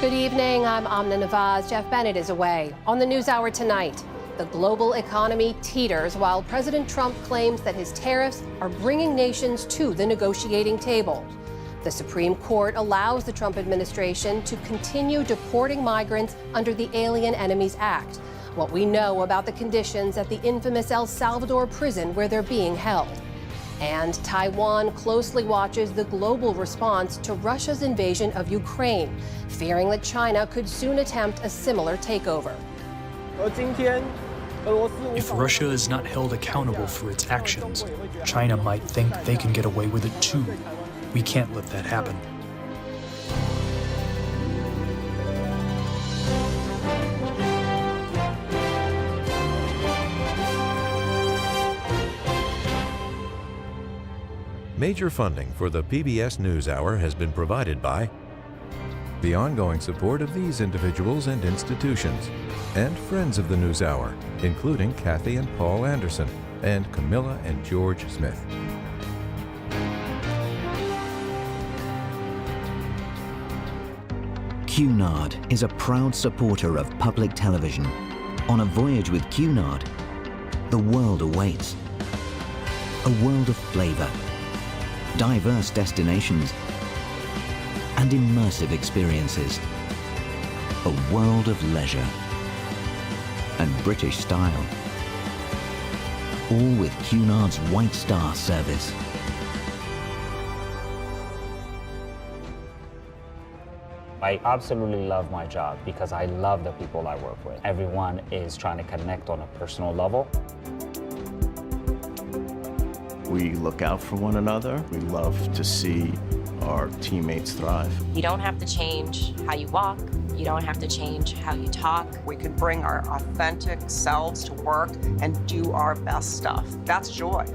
Good evening, I'm Amna Nawaz. Jeff Bennett is away. On the NewsHour tonight, the global economy teeters while President Trump claims that his tariffs are bringing nations to the negotiating table. The Supreme Court allows the Trump administration to continue deporting migrants under the Alien Enemies Act. What we know about the conditions at the infamous El Salvador prison where they're being held. And Taiwan closely watches the global response to Russia's invasion of Ukraine, fearing that China could soon attempt a similar takeover. If Russia is not held accountable for its actions, China might think they can get away with it too. We can't let that happen. Major funding for the PBS NewsHour has been provided by the ongoing support of these individuals and institutions, and friends of the NewsHour, including Kathy and Paul Anderson, and Camilla and George Smith. Cunard is a proud supporter of public television. On a voyage with Cunard, the world awaits. A world of flavor, diverse destinations, and immersive experiences. A world of leisure and British style. All with Cunard's White Star service. I absolutely love my job because I love the people I work with. Everyone is trying to connect on a personal level. We look out for one another. We love to see our teammates thrive. You don't have to change how you walk. You don't have to change how you talk. We can bring our authentic selves to work and do our best stuff. That's joy.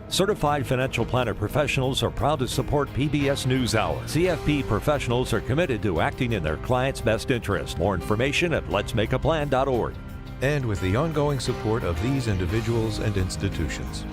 Certified financial planner professionals are proud to support PBS NewsHour. CFP professionals are committed to acting in their clients' best interest. More information at letsmakeaplan.org. And with the ongoing support of these individuals and institutions.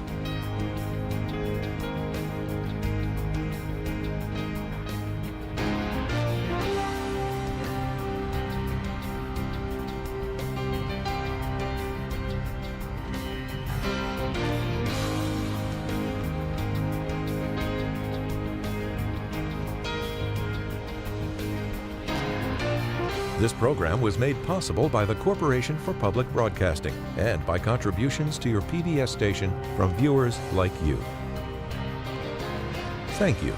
This program was made possible by the Corporation for Public Broadcasting and by contributions to your PBS station from viewers like you. Thank you.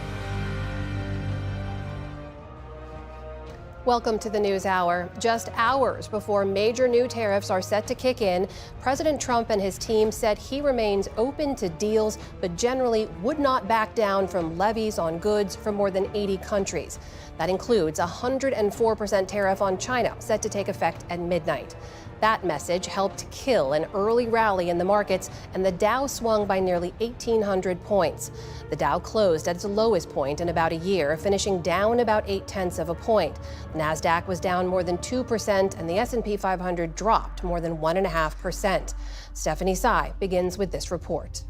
Welcome to the NewsHour. Just hours before major new tariffs are set to kick in, President Trump and his team said he remains open to deals, but generally would not back down from levies on goods from more than 80 countries. That includes a 104% tariff on China, set to take effect at midnight. That message helped kill an early rally in the markets, and the Dow swung by nearly 1,800 points. The Dow closed at its lowest point in about a year, finishing down about 0.8 of a point. The Nasdaq was down more than 2%, and the S&P 500 dropped more than 1.5%. Stephanie Tsai begins with this report.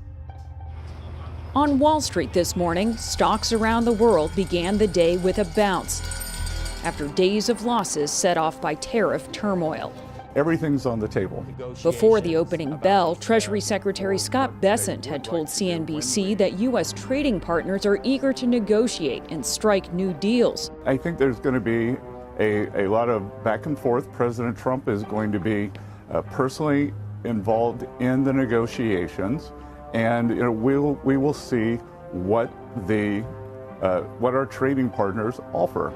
On Wall Street this morning, stocks around the world began the day with a bounce after days of losses set off by tariff turmoil. Everything's on the table. Before the opening bell, Treasury Secretary Scott Bessent had told CNBC that U.S. trading partners are eager to negotiate and strike new deals. I think there's going to be a lot of back and forth. President Trump is going to be personally involved in the negotiations, and we will see what our trading partners offer.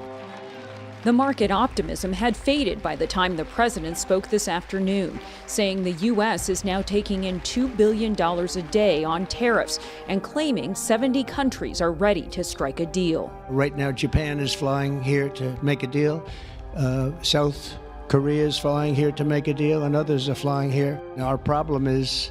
The market optimism had faded by the time the president spoke this afternoon, saying the U.S. is now taking in $2 billion a day on tariffs and claiming 70 countries are ready to strike a deal. Right now, Japan is flying here to make a deal. South Korea is flying here to make a deal, and others are flying here. Now, our problem is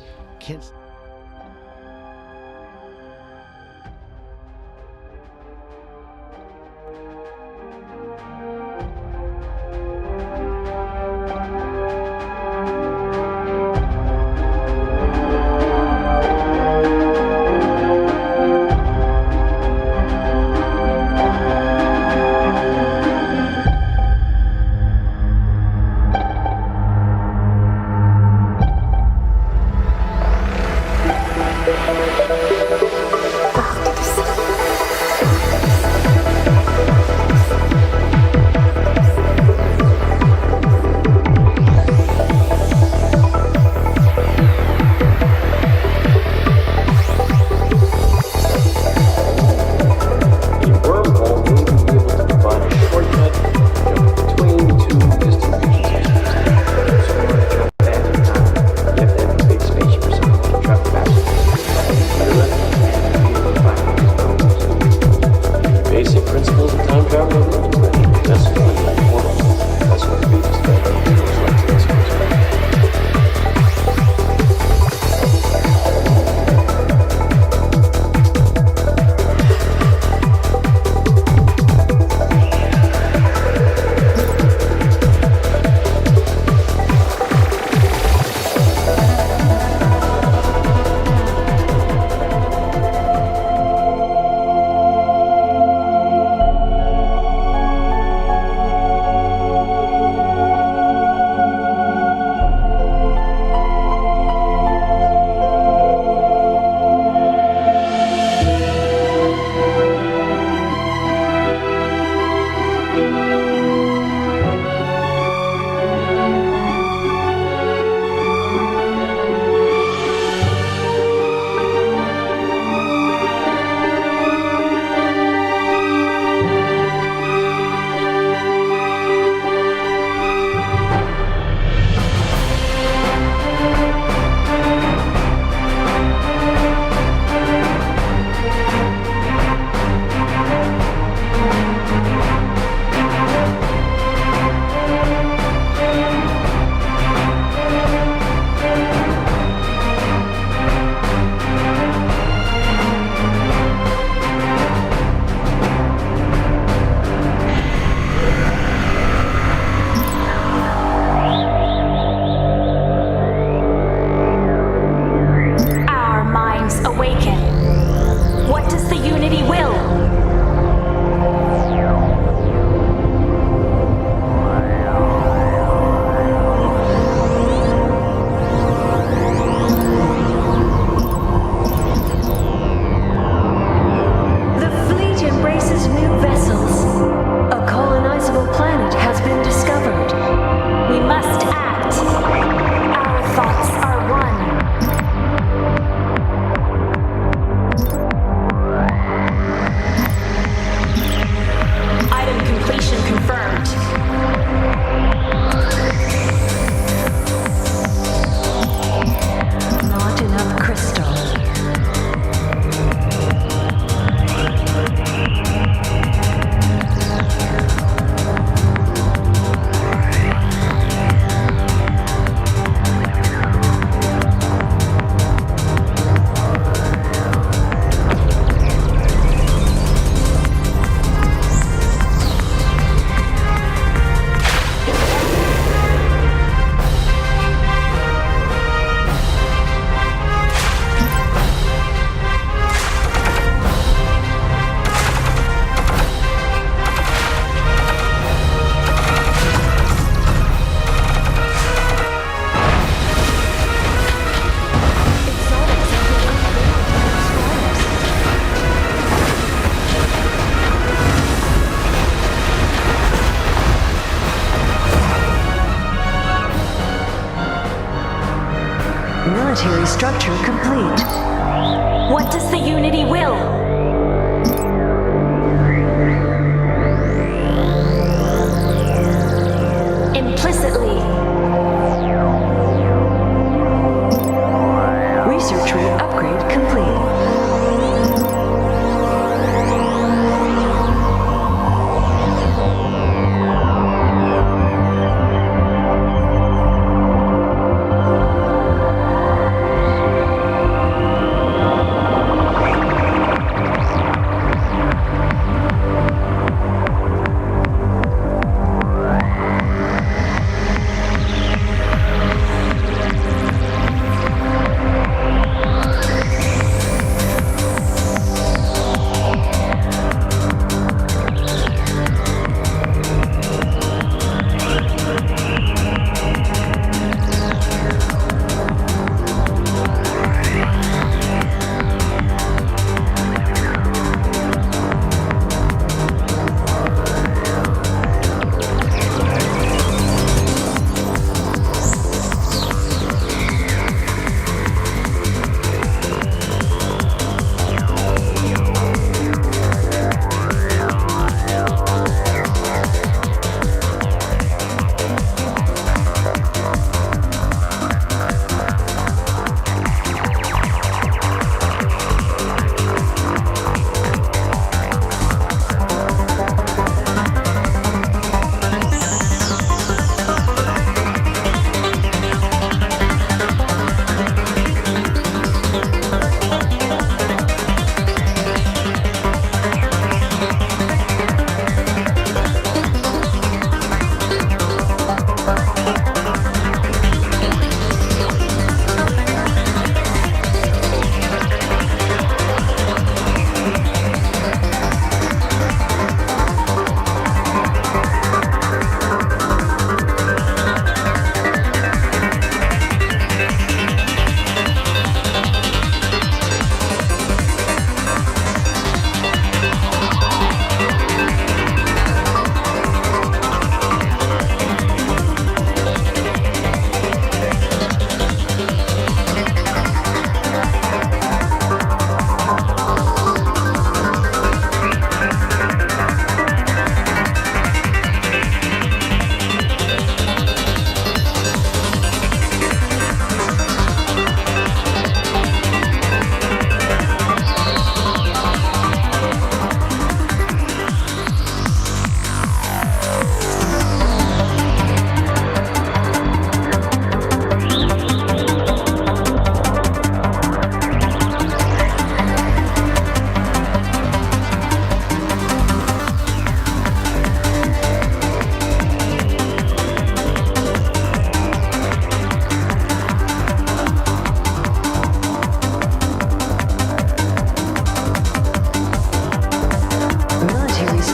Military structure complete. What does the Unity will? Implicitly. Research rate upgrade complete.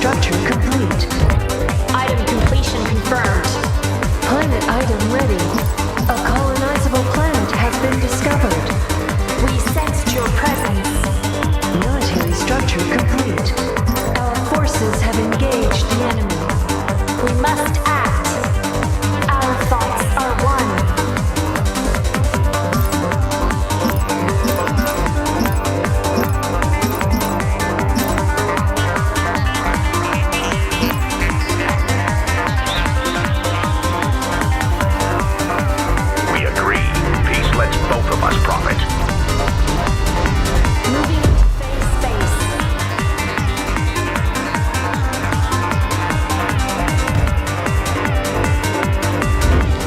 structure complete. Item completion confirmed. Planet item ready. A colonizable planet has been discovered. We sensed your presence. Military structure complete. Our forces have engaged the enemy. We must act. Our thoughts are one. We agree. Peace lets both of us profit. Moving into phase space.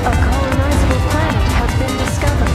A colonizable planet has been discovered.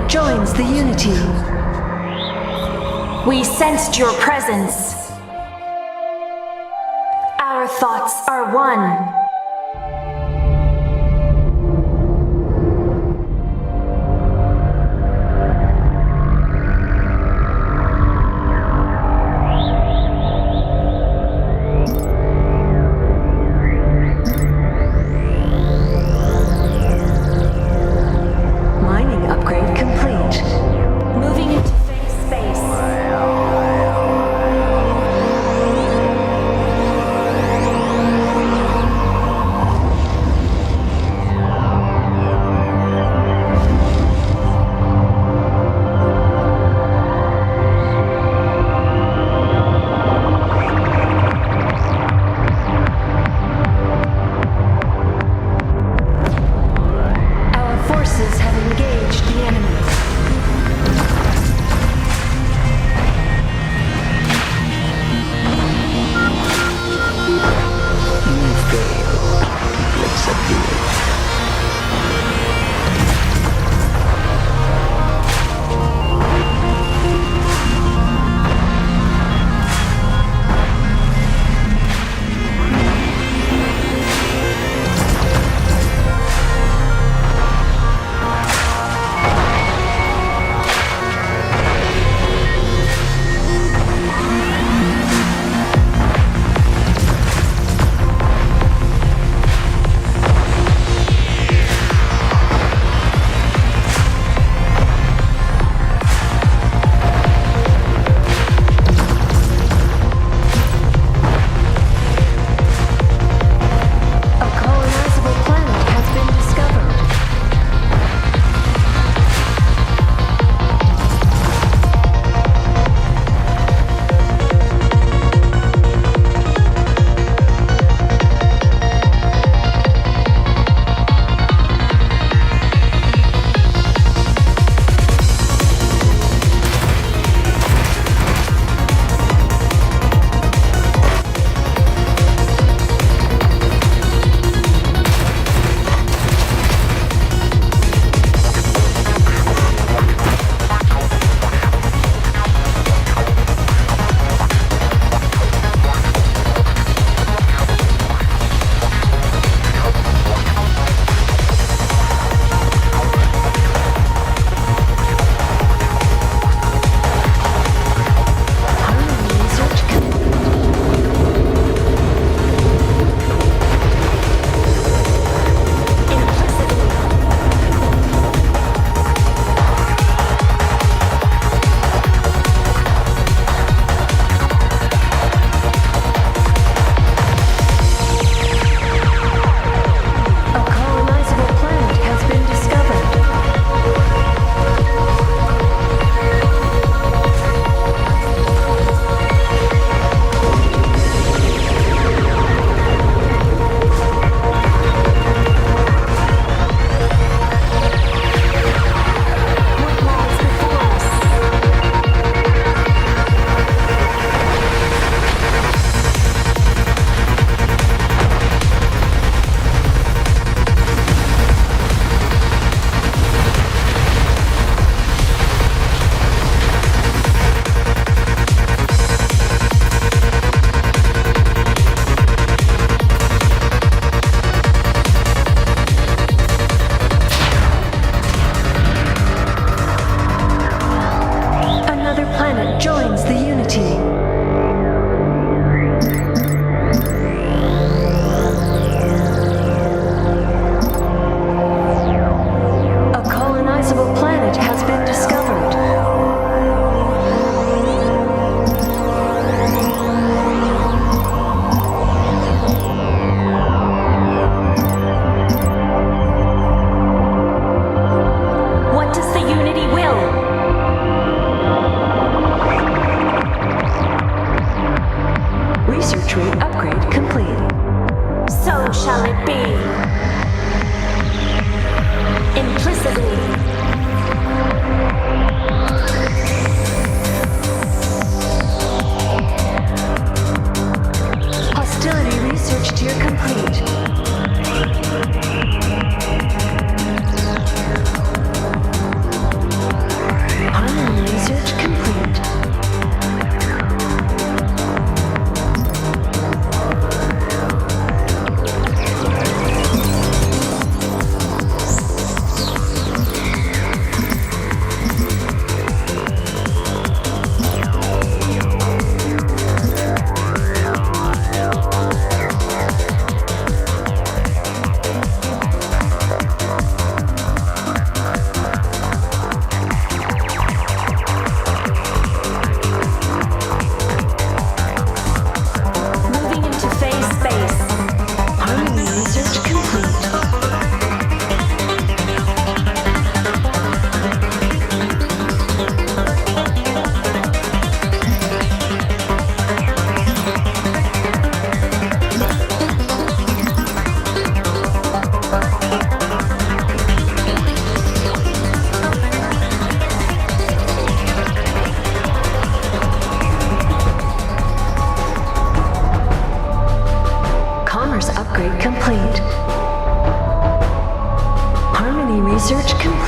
joins the Unity. We sensed your presence. Our thoughts are one.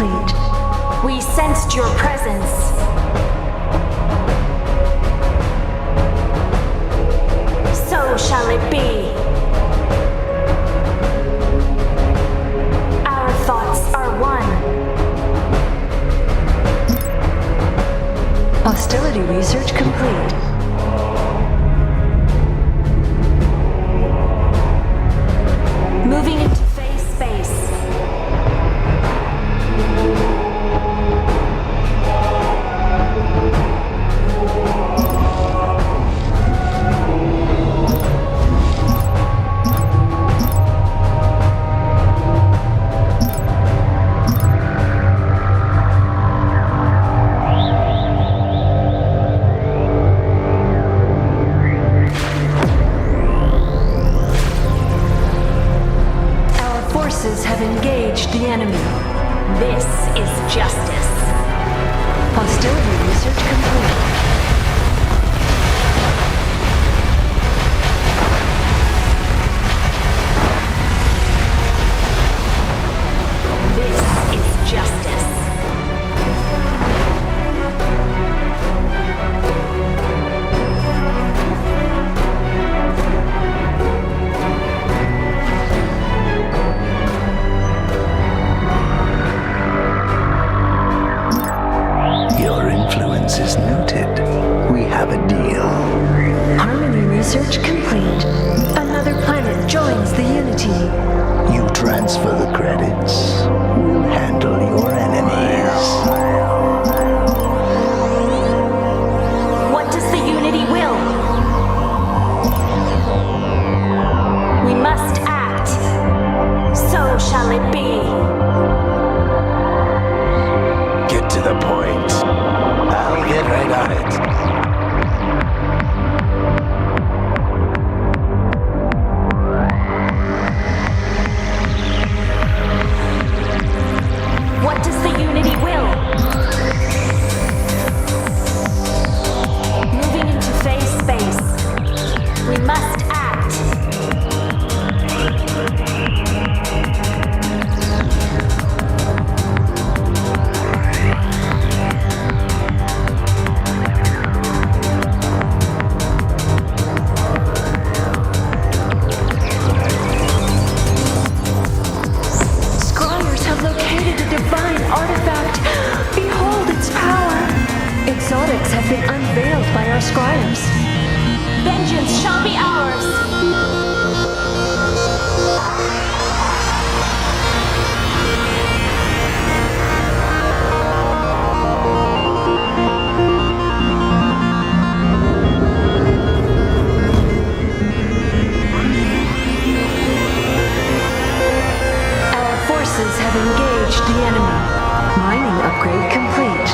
complete. We sensed your presence. So shall it be. Our thoughts are one. Hostility research complete. Moving into phase space. Have engaged the enemy. This is justice. Hostility research complete. This is justice. Is noted. We have a deal. Harmony research complete. Another planet joins the Unity. You transfer the credits. We'll handle your enemies. What does the Unity will? We must act. So shall it be. Get to the point. I'll get right on it. What does the Unity will? Moving into phase space. We must act. Artifact, behold its power. Exotics have been unveiled by our scribes. Vengeance shall be ours. Our forces have engaged the enemy. Mining upgrade complete.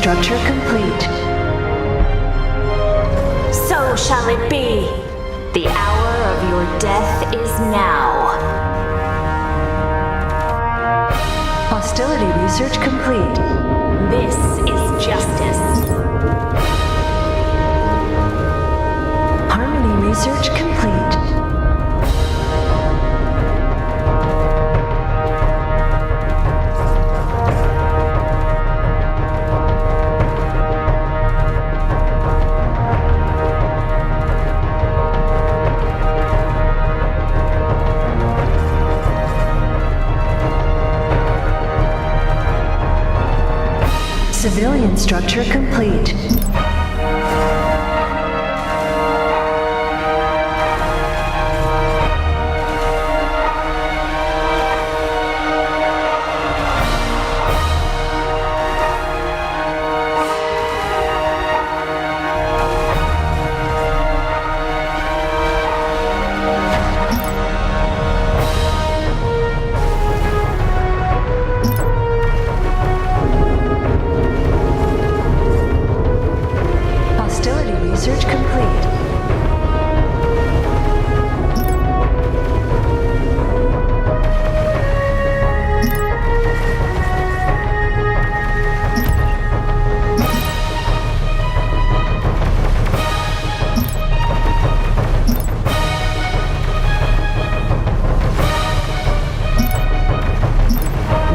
structure complete. So shall it be. The hour of your death is now. Hostility research complete. This is justice. Harmony research complete. Civilian structure complete. Research complete.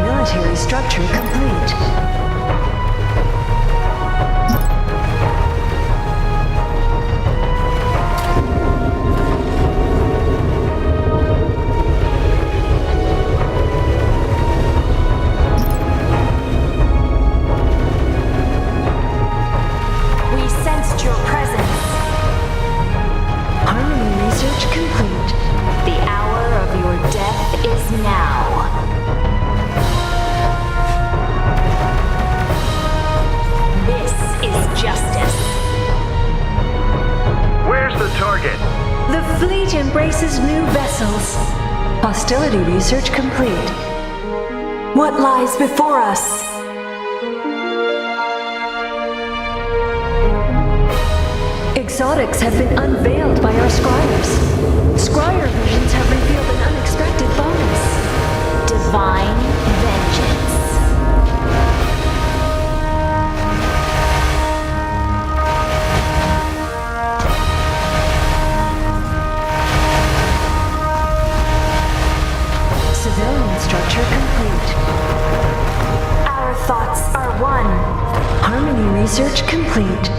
Military structure complete. Embraces new vessels. Hostility research complete. What lies before us? Exotics have been unveiled by our scryers. Scryer visions have revealed an unexpected bonus. Divine vengeance. Civilian structure complete. Our thoughts are one. Harmony research complete.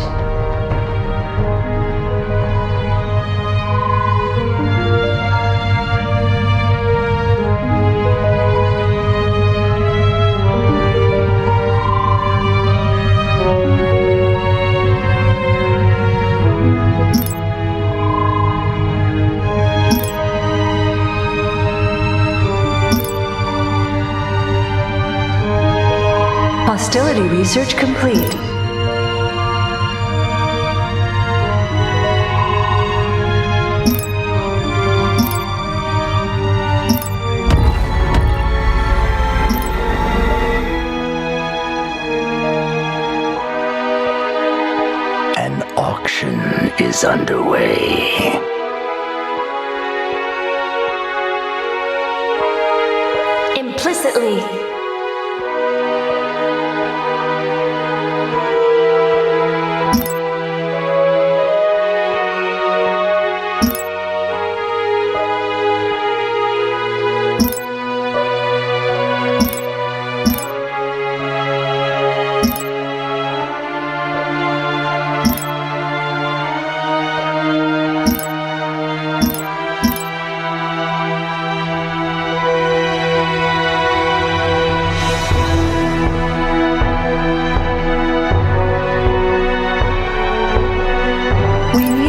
Hostility research complete. An auction is underway. Implicitly.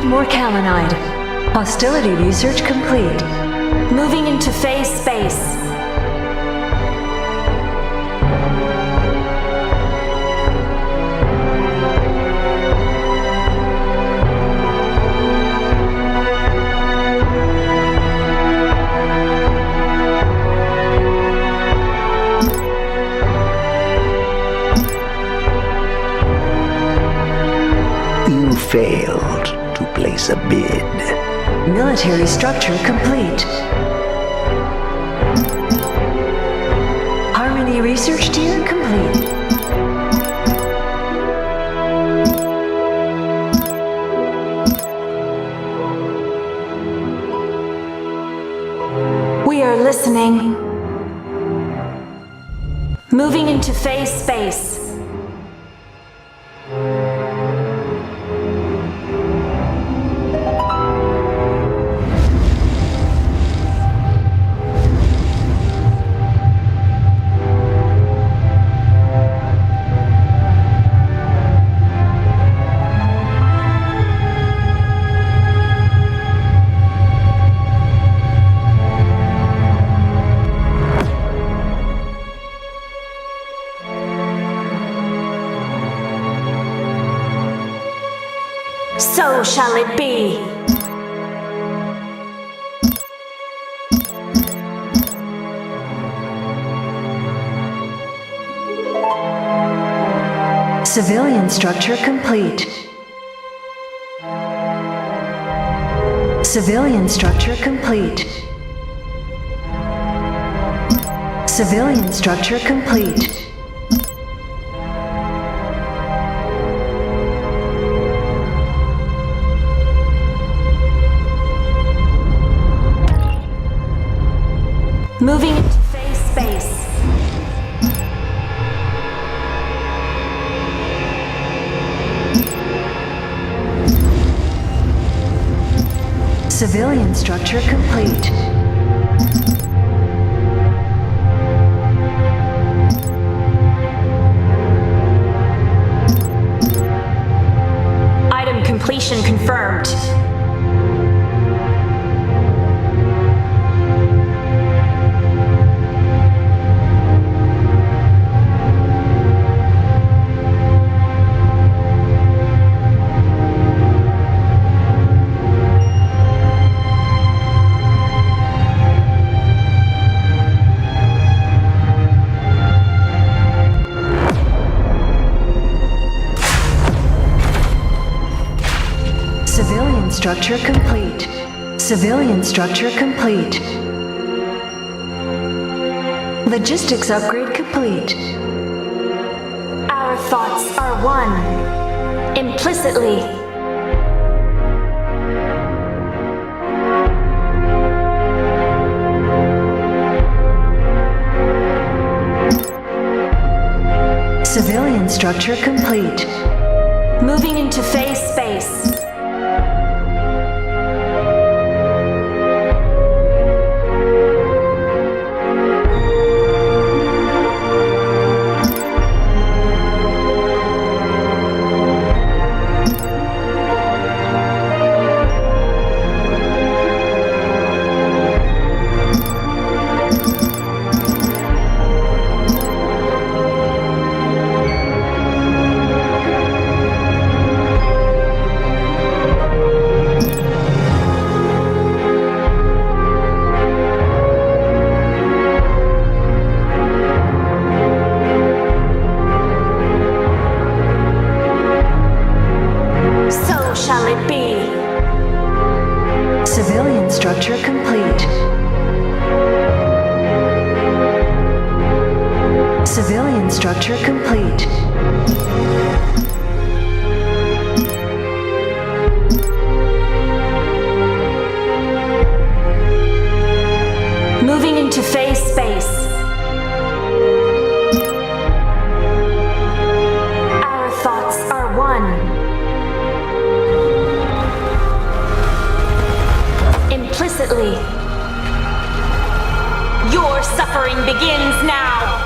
More Kalinide. Hostility research complete. Moving into phase space. failed to place a bid. Military structure complete. Harmony research tier complete. We are listening. Moving into phase space. So shall it be. Civilian structure complete. Civilian structure complete. Civilian structure complete. Moving into phase space. Civilian structure complete. Item completion confirmed. Civilian structure complete. Civilian structure complete. Logistics upgrade complete. Our thoughts are one. Implicitly. Civilian structure complete. Moving into phase space. Civilian structure complete. Civilian structure complete. Moving into phase space. Our thoughts are one. Implicitly. Your suffering begins now.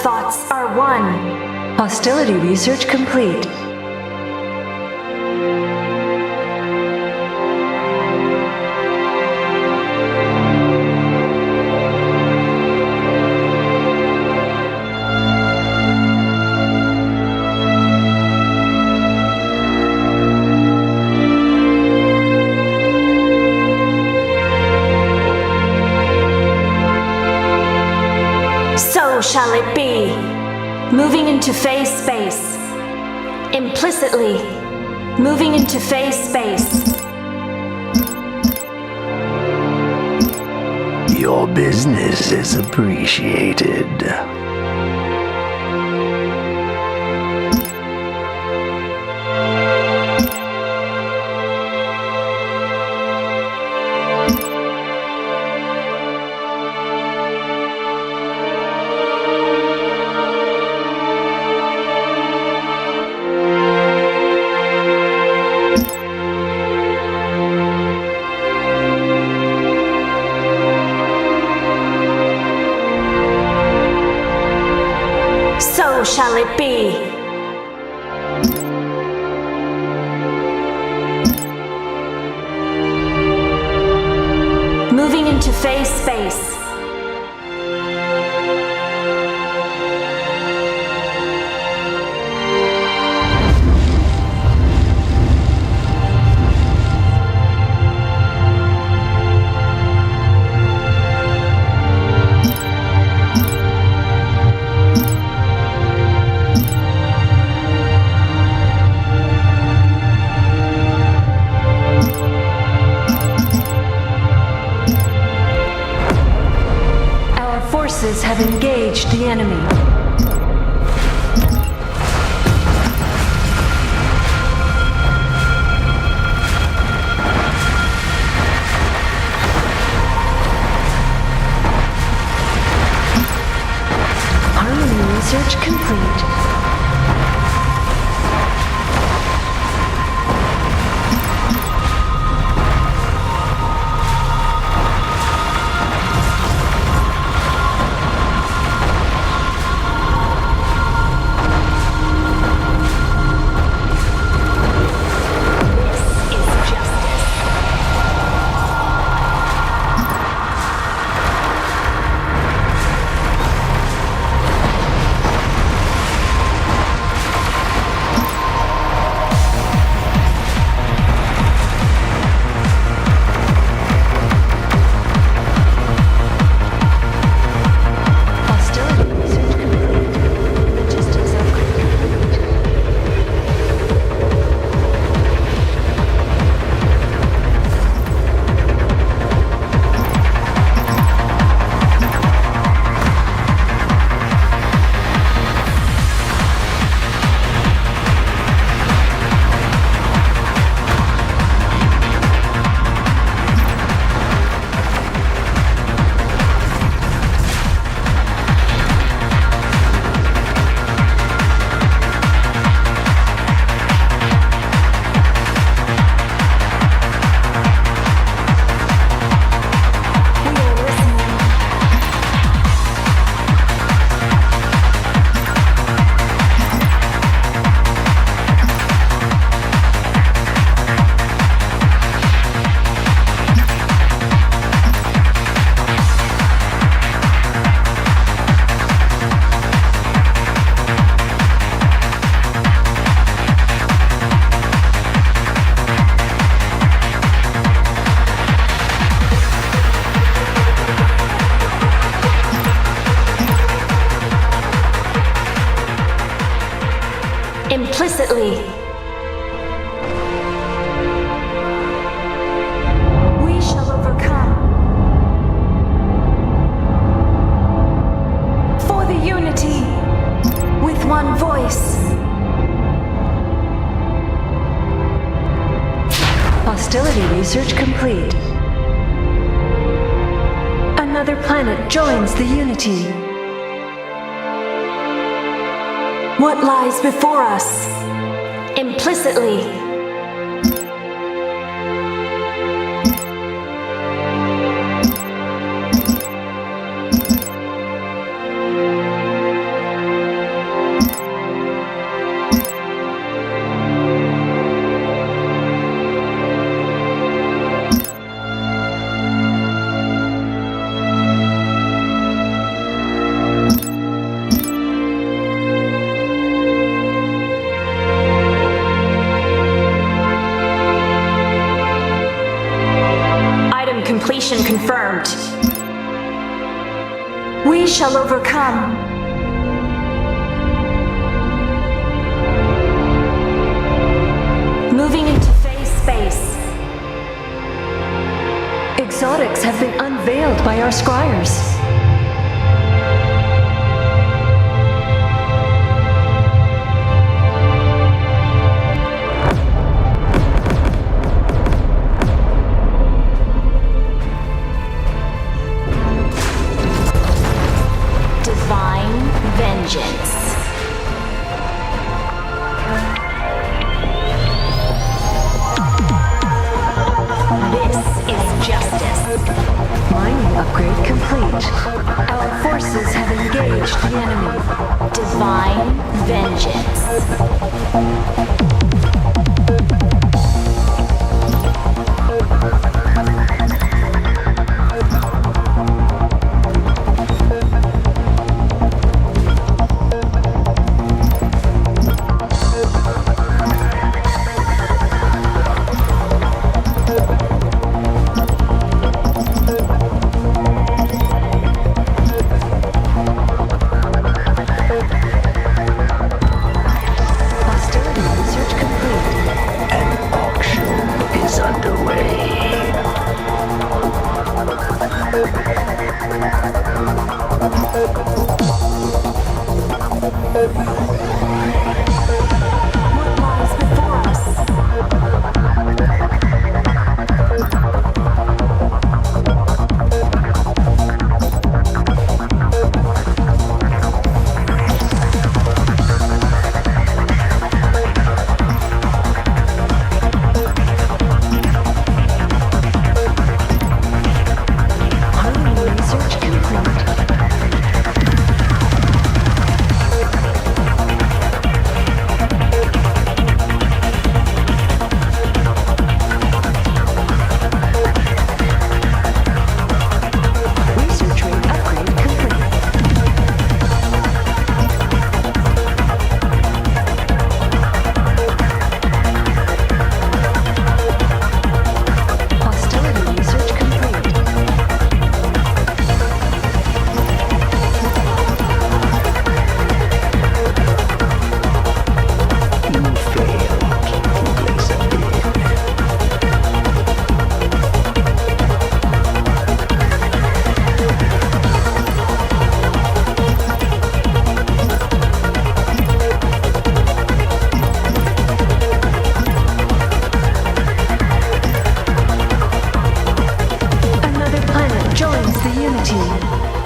thoughts are one. Hostility research complete. So shall it be. Moving into phase space. Implicitly, moving into phase space. Your business is appreciated. So shall it be. Moving into phase space. Forces have engaged the enemy. Harmony research complete. Implicitly. We shall overcome. For the unity, with one voice. Hostility research complete. Another planet joins the Unity. What lies before us? Implicitly. We shall overcome. Moving into phase space. Exotics have been unveiled by our scryers. Divine vengeance. This is justice. Mining upgrade complete. Our forces have engaged the enemy. Divine vengeance.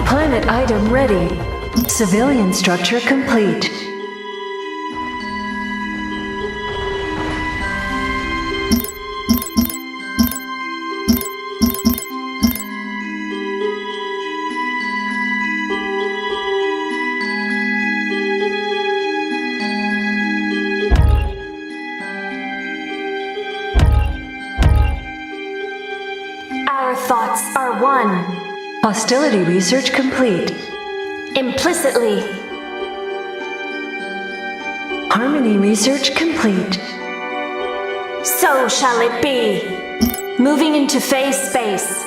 Planet item ready. Civilian structure complete. Our thoughts are one. Hostility research complete. Implicitly. Harmony research complete. So shall it be. Moving into phase space.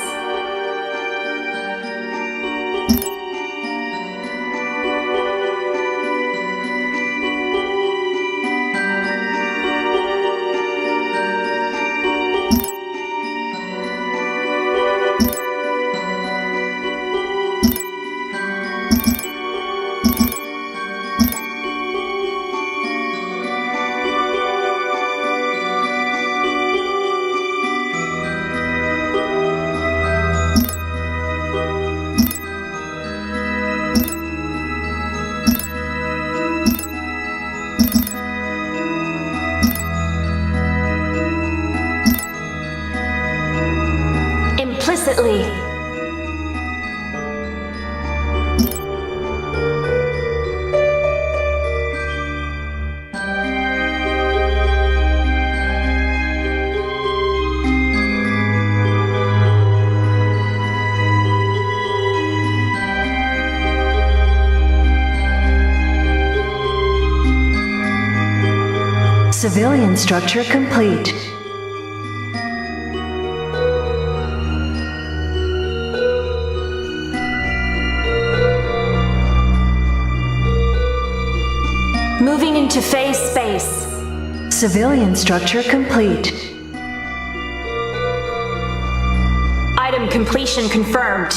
Implicitly. Civilian structure complete. Moving into phase space. Civilian structure complete. Item completion confirmed.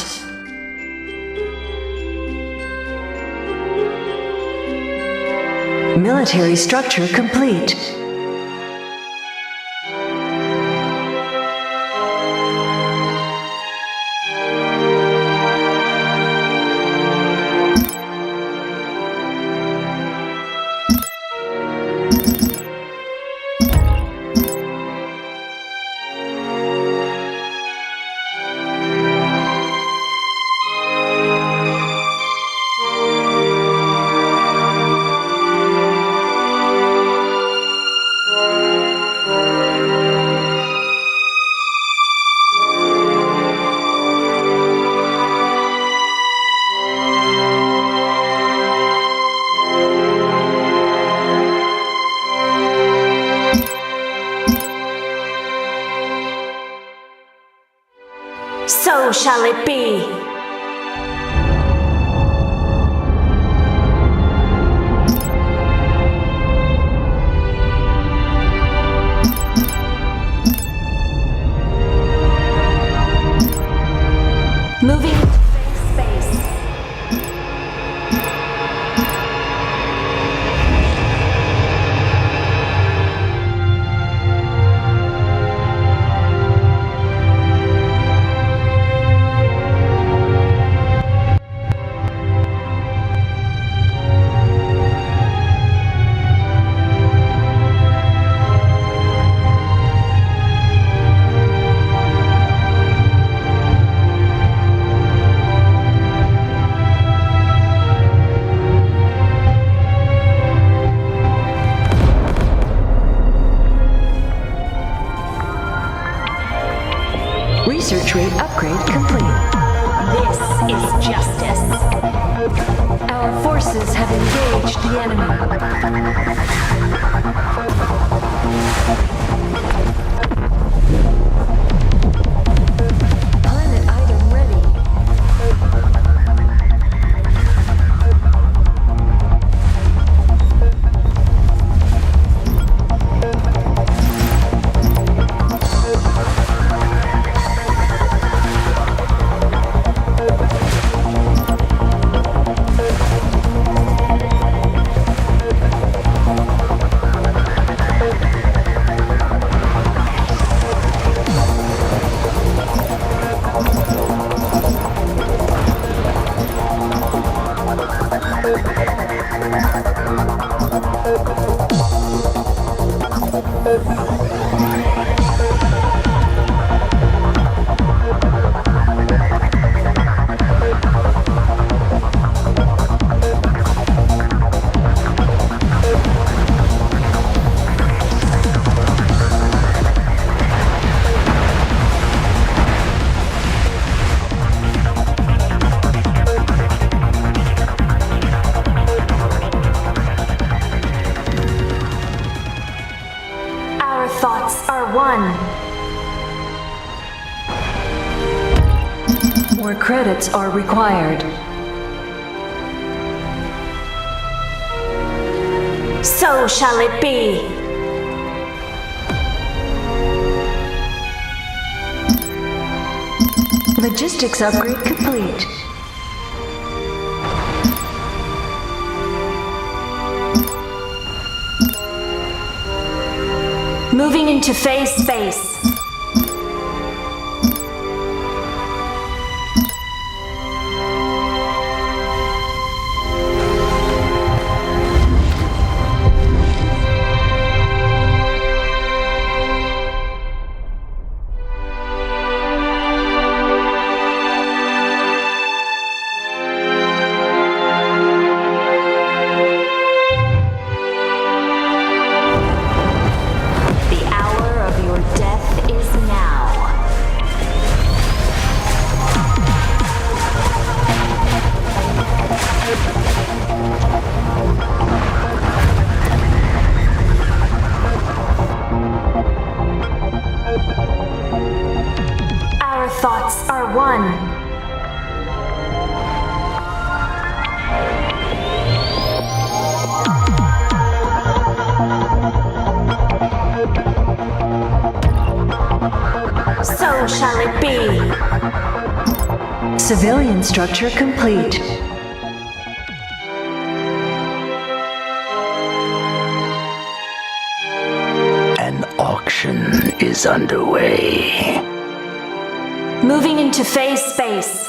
Military structure complete. So shall it be. Moving into phase space. Research rate upgrade complete. This is justice. Our forces have engaged the enemy. Planet item ready. Thoughts are one. More credits are required. So shall it be. Logistics upgrade complete. Moving into phase space. Thoughts are one. Civilian structure complete. An auction is underway. Moving into phase space.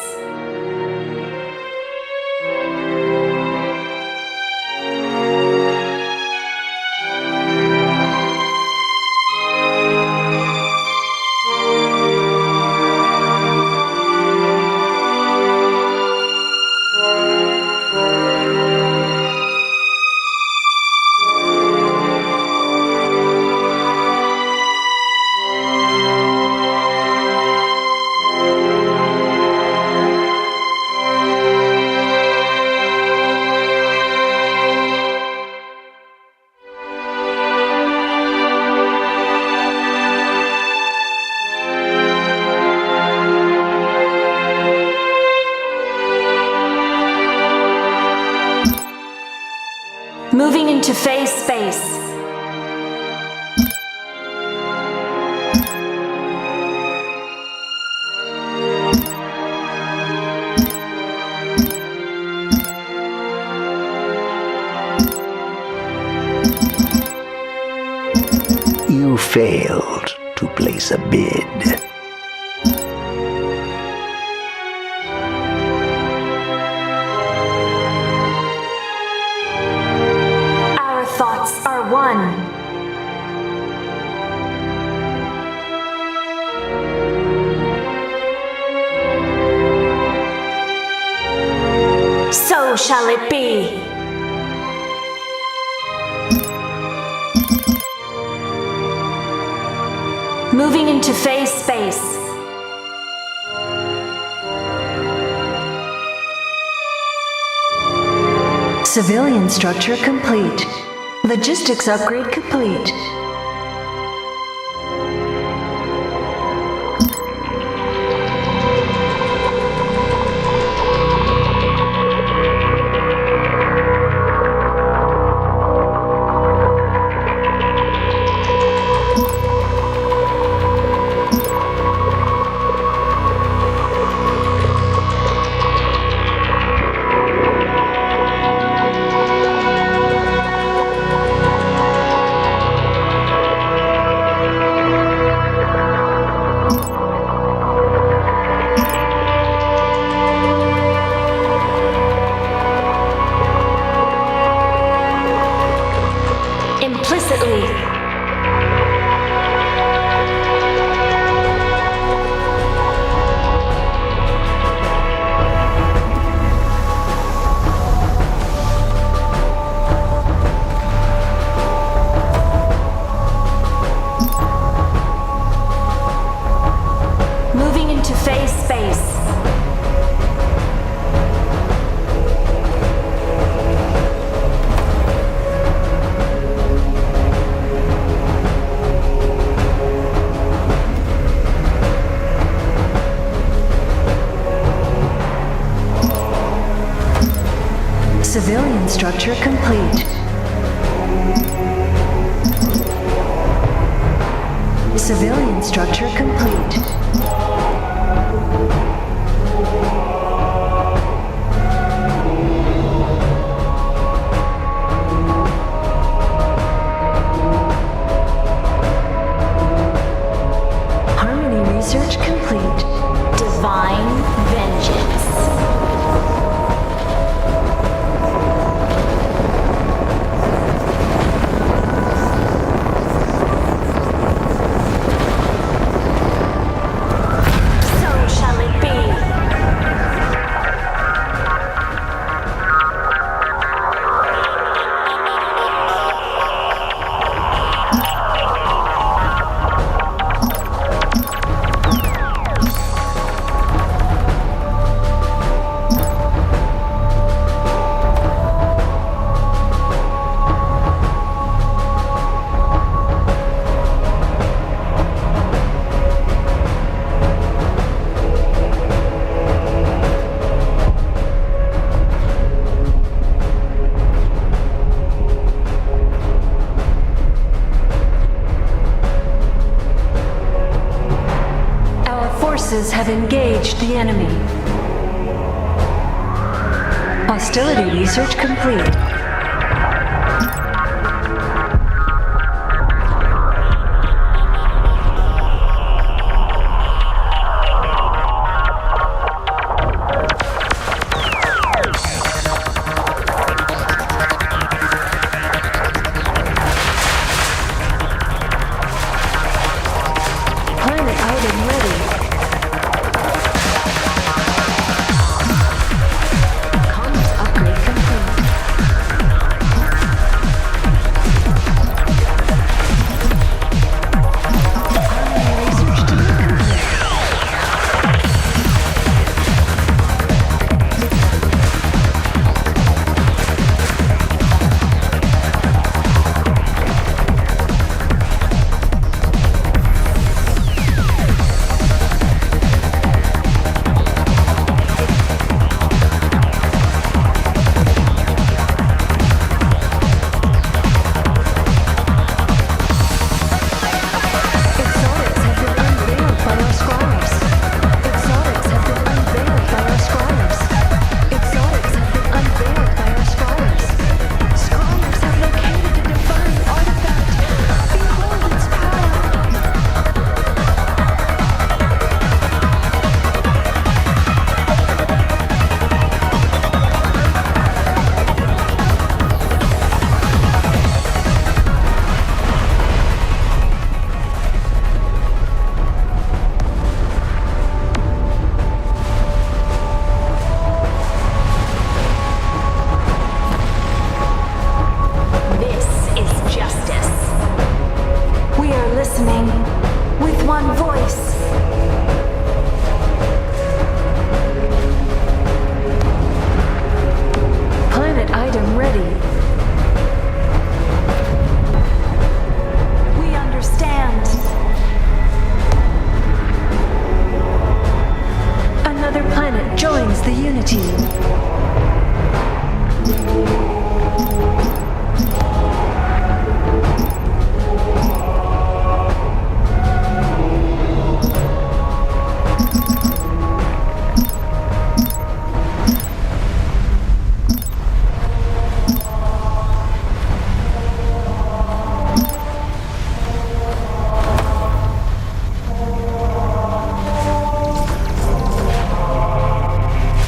Moving into phase space. You failed to place a bid. Our thoughts are one. So shall it be. Moving into phase space. Civilian structure complete. Logistics upgrade complete. Implicitly. Moving into phase space. Civilian structure complete. Civilian structure complete. Harmony research complete. Divine vengeance. So shall it be. Our forces have engaged the enemy. Hostility research complete.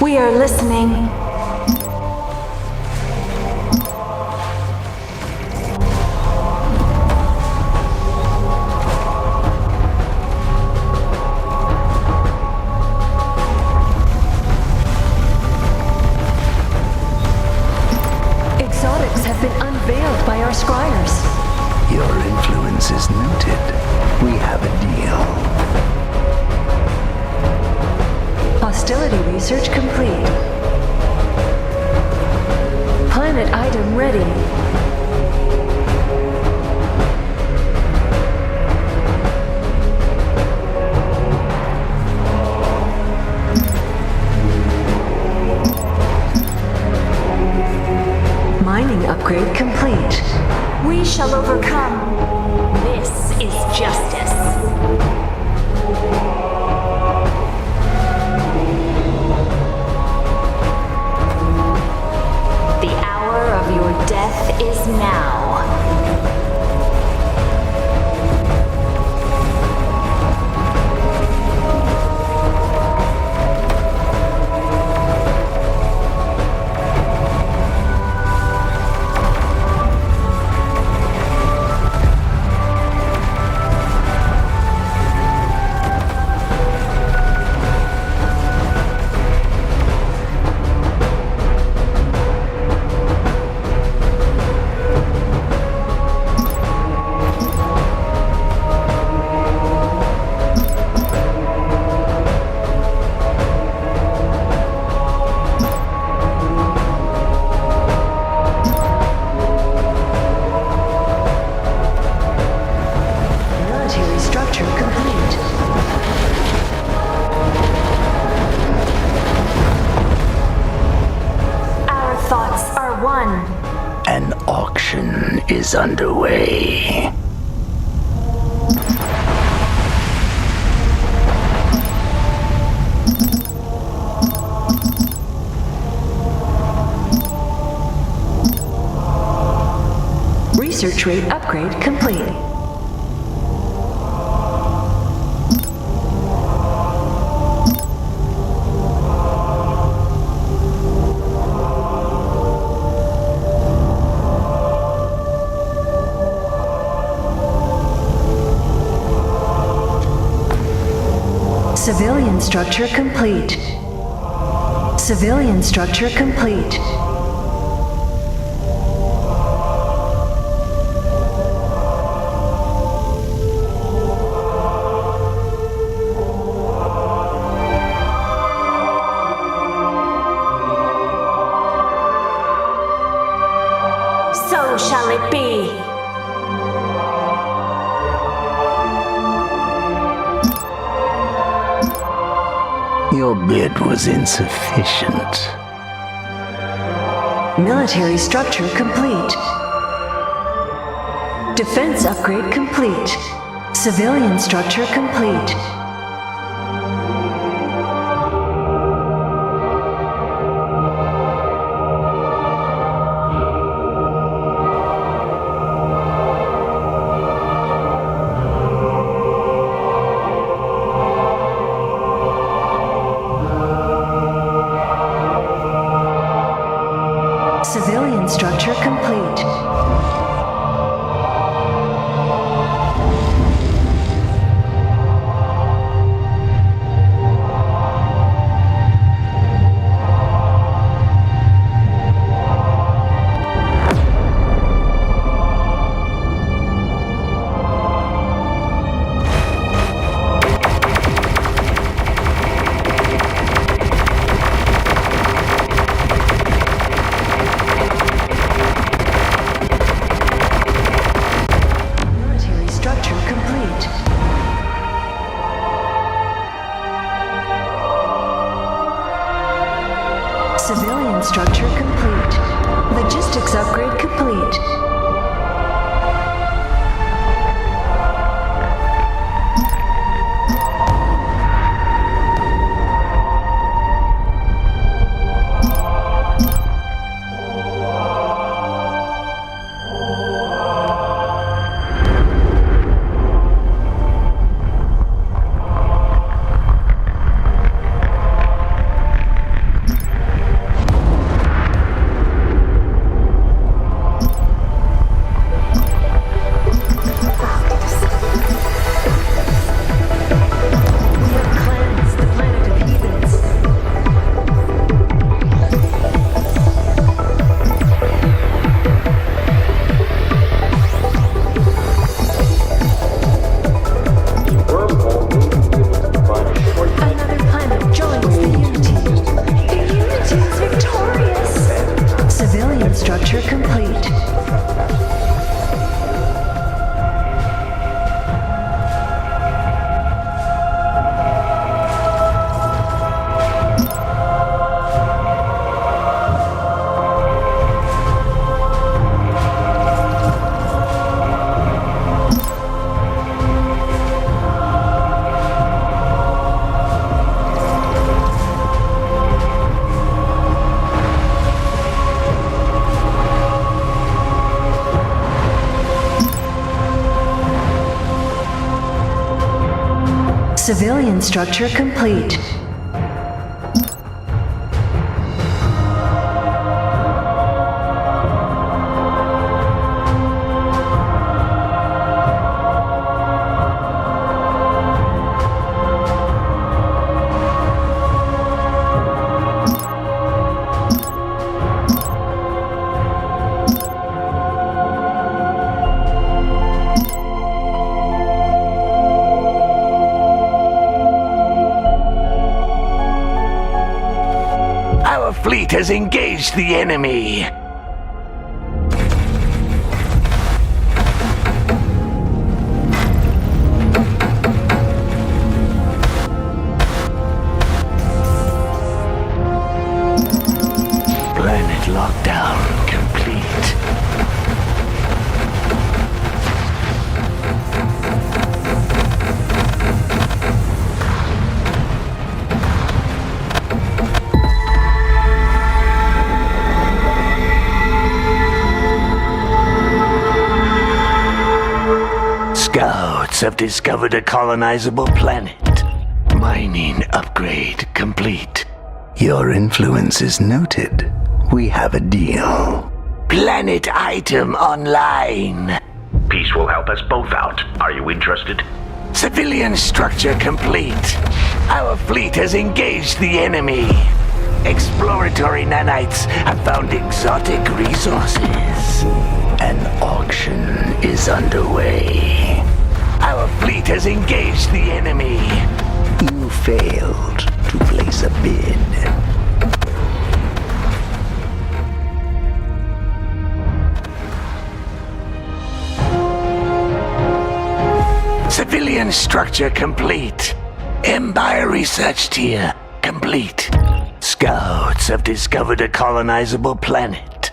We are listening. Exotics have been unveiled by our scryers. Your influence is noted. We have a deal. Hostility research complete. Planet item ready. Mining upgrade complete. We shall overcome. This is justice. Your death is now. An auction is underway. Research rate upgrade complete. Civilian structure complete. Civilian structure complete. So shall it be. Your bid was insufficient. Military structure complete. Defense upgrade complete. Civilian structure complete. Civilian structure complete. Military structure complete. Civilian structure complete. Logistics upgrade complete. Cleanse the planet of heathens. Another planet joins the Unity. The Unity is victorious. Civilian structure complete. Civilian structure complete. Our fleet has engaged the enemy. Planet lockdown complete. have discovered a colonizable planet. Mining upgrade complete. Your influence is noted. We have a deal. Planet item online. Peace will help us both out. Are you interested? Civilian structure complete. Our fleet has engaged the enemy. Exploratory nanites have found exotic resources. An auction is underway. Our fleet has engaged the enemy. You failed to place a bid. Civilian structure complete. Empire research tier complete. Scouts have discovered a colonizable planet.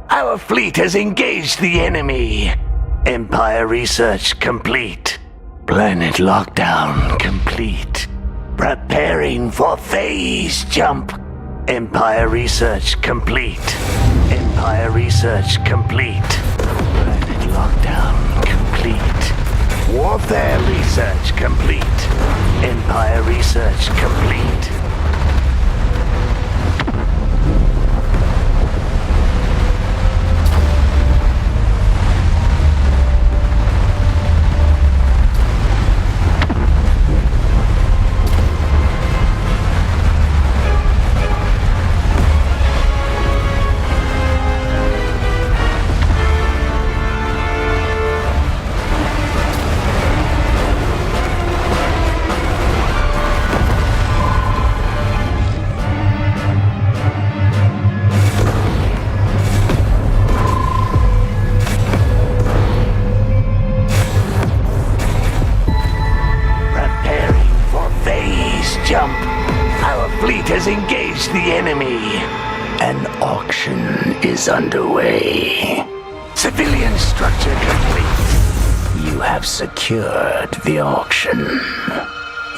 Our fleet has engaged the enemy. Empire research complete. Planet lockdown complete. Preparing for phase jump. Empire research complete. Empire research complete. Planet lockdown complete. Warfare research complete. Empire research complete. The enemy. An auction is underway. Civilian structure complete. You have secured the auction.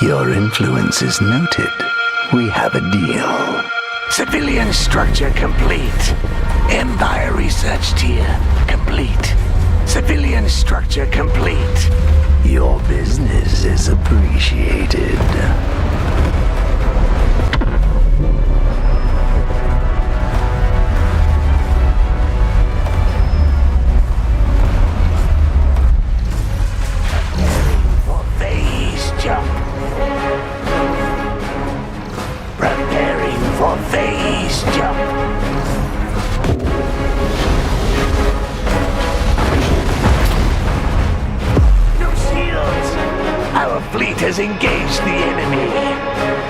Your influence is noted. We have a deal. Civilian structure complete. Empire research tier complete. Civilian structure complete. Your business is appreciated. Has engaged the enemy.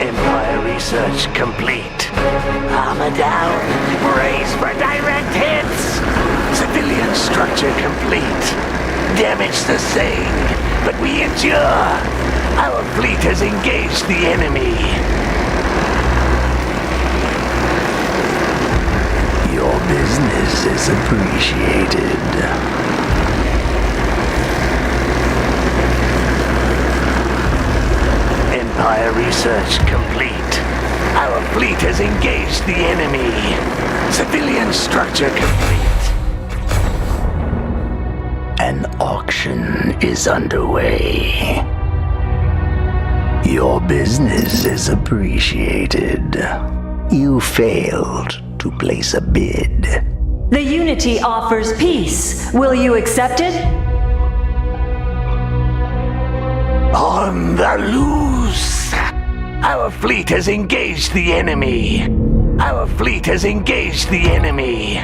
Empire research complete. Armor down. Brace for direct hits. Civilian structure complete. Damage sustained, but we endure. Our fleet has engaged the enemy. Your business is appreciated. Empire research complete. Our fleet has engaged the enemy. Civilian structure complete. An auction is underway. Your business is appreciated. You failed to place a bid. The Unity offers peace. Will you accept it? On the loose! Our fleet has engaged the enemy. Our fleet has engaged the enemy.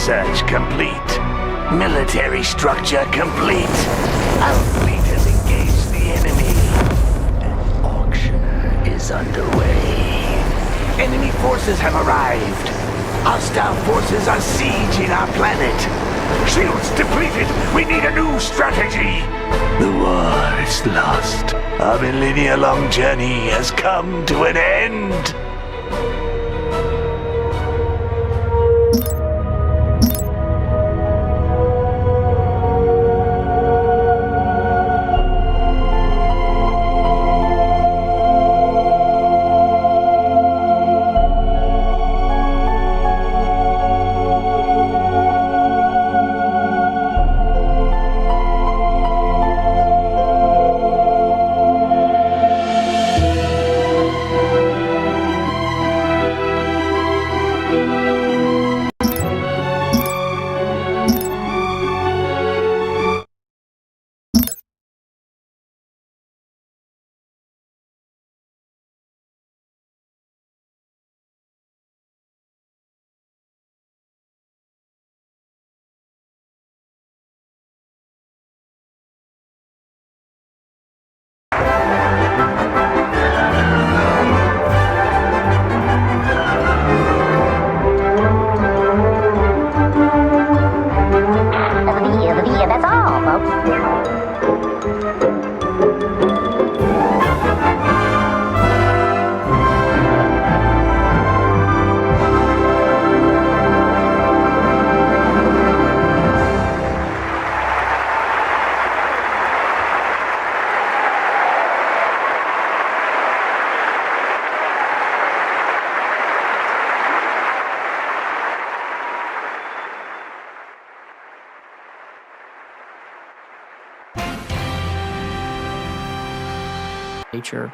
Research complete. Military structure complete. Our fleet has engaged the enemy. An auction is underway. Enemy forces have arrived. Hostile forces are sieging our planet. Shields depleted. We need a new strategy. The war is lost. Our millennia-long journey has come to an end.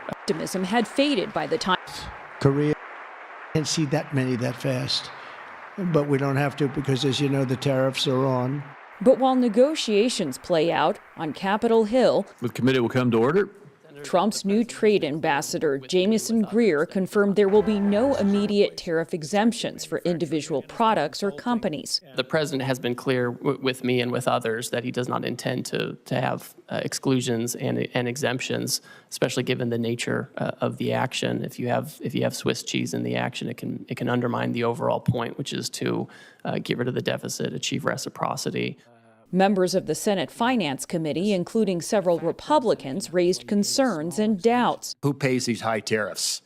Optimism had faded by the time Korea can't see that many that fast. But we don't have to because, as you know, the tariffs are on. But while negotiations play out on Capitol Hill, the committee will come to order. Trump's new trade ambassador, Jamieson Greer, confirmed there will be no immediate tariff exemptions for individual products or companies. The president has been clear with me and with others that he does not intend to have exclusions and exemptions, especially given the nature of the action. If you have Swiss cheese in the action, it can undermine the overall point, which is to get rid of the deficit, achieve reciprocity. Members of the Senate Finance Committee, including several Republicans, raised concerns and doubts. Who pays these high tariffs?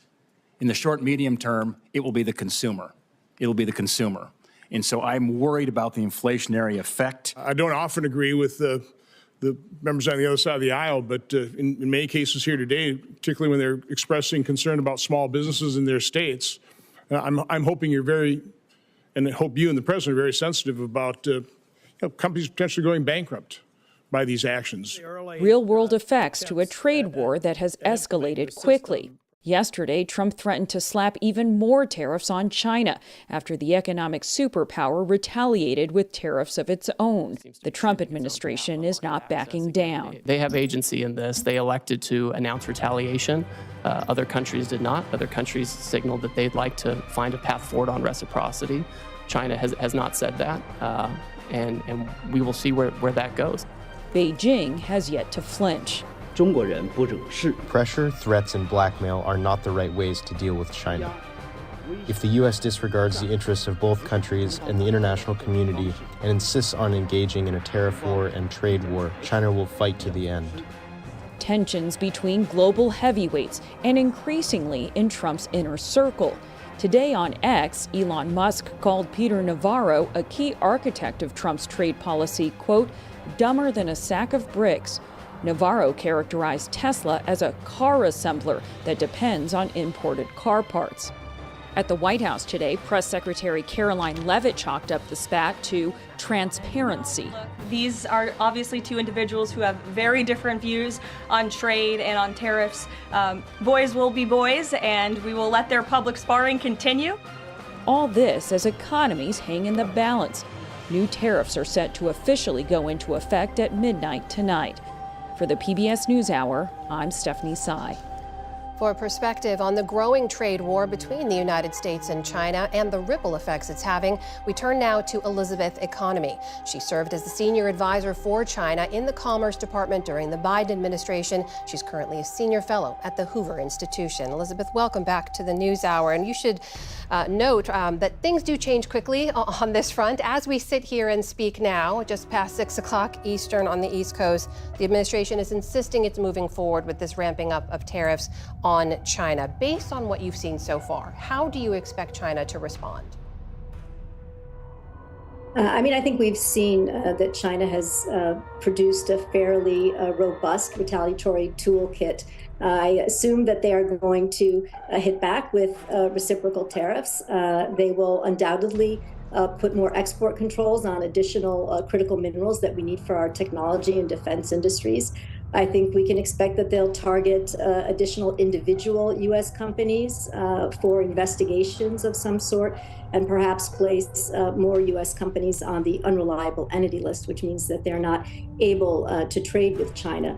In the short, medium term, it will be the consumer. It'll be the consumer. And so I'm worried about the inflationary effect. I don't often agree with the members on the other side of the aisle, but in many cases here today, particularly when they're expressing concern about small businesses in their states, I'm hoping you're very, and I hope you and the president are very sensitive about companies potentially going bankrupt by these actions. Real-world effects to a trade war that has escalated quickly. Yesterday, Trump threatened to slap even more tariffs on China after the economic superpower retaliated with tariffs of its own. The Trump administration is not backing down. They have agency in this. They elected to announce retaliation. Other countries did not. Other countries signaled that they'd like to find a path forward on reciprocity. China has not said that. And we will see where that goes. Beijing has yet to flinch. Pressure, threats, and blackmail are not the right ways to deal with China. If the U.S. disregards the interests of both countries and the international community and insists on engaging in a tariff war and trade war, China will fight to the end. Tensions between global heavyweights and increasingly in Trump's inner circle. Today on X, Elon Musk called Peter Navarro, a key architect of Trump's trade policy, quote, dumber than a sack of bricks. Navarro characterized Tesla as a car assembler that depends on imported car parts. At the White House today, Press Secretary Caroline Leavitt chalked up the spat to transparency. These are obviously two individuals who have very different views on trade and on tariffs. Boys will be boys, and we will let their public sparring continue. All this as economies hang in the balance. New tariffs are set to officially go into effect at midnight tonight. For the PBS NewsHour, I'm Stephanie Tsai. For a perspective on the growing trade war between the United States and China and the ripple effects it's having, we turn now to Elizabeth Economy. She served as the senior advisor for China in the Commerce Department during the Biden administration. She's currently a senior fellow at the Hoover Institution. Elizabeth, welcome back to the NewsHour. And you should note that things do change quickly on this front. As we sit here and speak now, just past 6 o'clock Eastern on the East Coast, the administration is insisting it's moving forward with this ramping up of tariffs on China. Based on what you've seen so far, how do you expect China to respond? I think we've seen that China has produced a fairly robust retaliatory toolkit. I assume that they are going to hit back with reciprocal tariffs. They will undoubtedly put more export controls on additional critical minerals that we need for our technology and defense industries. I think we can expect that they'll target additional individual U.S. companies for investigations of some sort, and perhaps place more U.S. companies on the unreliable entity list, which means that they're not able to trade with China.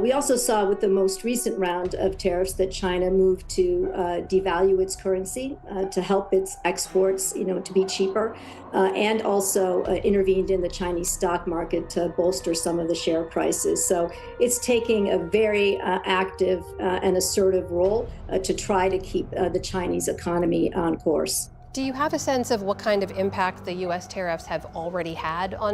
We also saw with the most recent round of tariffs that China moved to devalue its currency to help its exports, to be cheaper, and also intervened in the Chinese stock market to bolster some of the share prices. So it's taking a very active and assertive role to try to keep the Chinese economy on course. Do you have a sense of what kind of impact the U.S. tariffs have already had on